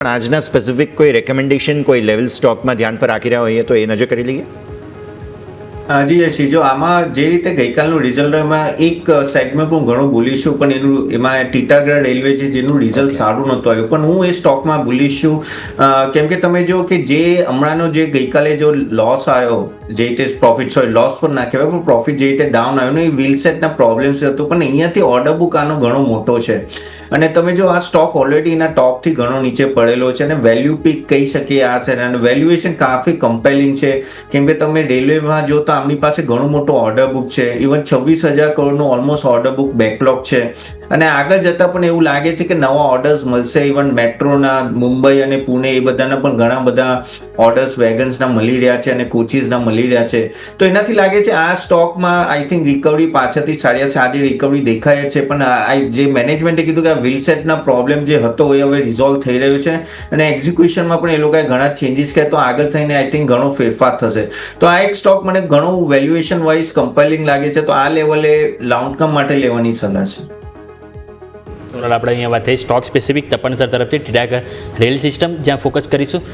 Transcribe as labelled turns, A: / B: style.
A: પણ આજના સ્પેસિફિક કોઈ રેકમેન્ડેશન કોઈ લેવલ સ્ટોકમાં ધ્યાન પર રાખી રહ્યા હોઈએ તો એ નજર કરી લઈએ.
B: જી યશી, જો આમાં જે રીતે ગઈકાલનું રિઝલ્ટ એમાં એક સેગમેન્ટ હું ઘણું બોલીશ છું, પણ એમાં ટીટાગઢ રેલવે છે જેનું રિઝલ્ટ સારું નહોતું આવ્યું, પણ હું એ સ્ટોકમાં બોલીશ છું કેમ કે તમે જો કે જે હમણાંનો જે ગઈકાલે જો લોસ આવ્યો, જે રીતે પ્રોફિટ લોસ પર નાખ્યો પણ પ્રોફિટ જે રીતે ડાઉન આવ્યો ને એ વ્હીલસેટના પ્રોબ્લેમ્સ હતો, પણ અહીંયાથી ઓર્ડર બુક આનો ઘણો મોટો છે અને તમે જો આ સ્ટોક ઓલરેડી એના ટોપથી ઘણો નીચે પડેલો છે અને વેલ્યુ પીક કહી શકીએ આ છે અને વેલ્યુએશન કાફી કમ્પેલિંગ છે કેમ કે તમે રેલવેમાં જો તો આમની પાસે ઘણું મોટું ઓર્ડર બુક છે, ઇવન 26,000 કરોડનું ઓલમોસ્ટ ઓર્ડર બુક બેકલોગ છે અને આગળ જતાં પણ એવું લાગે છે કે નવા ઓર્ડર્સ મળશે. ઇવન મેટ્રોના મુંબઈ અને પુણે એ બધાના પણ ઘણા બધા ઓર્ડર્સ વેગન્સના મળી રહ્યા છે અને કોચીસના મળી રહ્યા છે, તો એનાથી લાગે છે આ સ્ટોકમાં આઈ થિંક રિકવરી પાછળથી આજે રિકવરી દેખાય છે, પણ જે મેનેજમેન્ટે કીધું કે આ વ્હીલસેટના પ્રોબ્લેમ જે હતો એ હવે રિઝોલ્વ થઈ રહ્યો છે અને એક્ઝિક્યુશનમાં પણ એ લોકોએ ઘણા ચેન્જીસ કર્યા, તો આગળ થઈને આઈ થિંક ઘણો ફેરફાર થશે. તો આ એક સ્ટોક મને ઘણું વેલ્યુએશન વાઇઝ કમ્પેલિંગ લાગે છે, તો આ લેવલે લોંગ ટર્મ માટે લેવાની સલાહ છે.
C: આપણે અહીંયા વાત થઈ સ્ટોક સ્પેસિફિક તપન સર તરફથી ટીટાગઢ રેલ સિસ્ટમ, જ્યાં ફોકસ કરીશું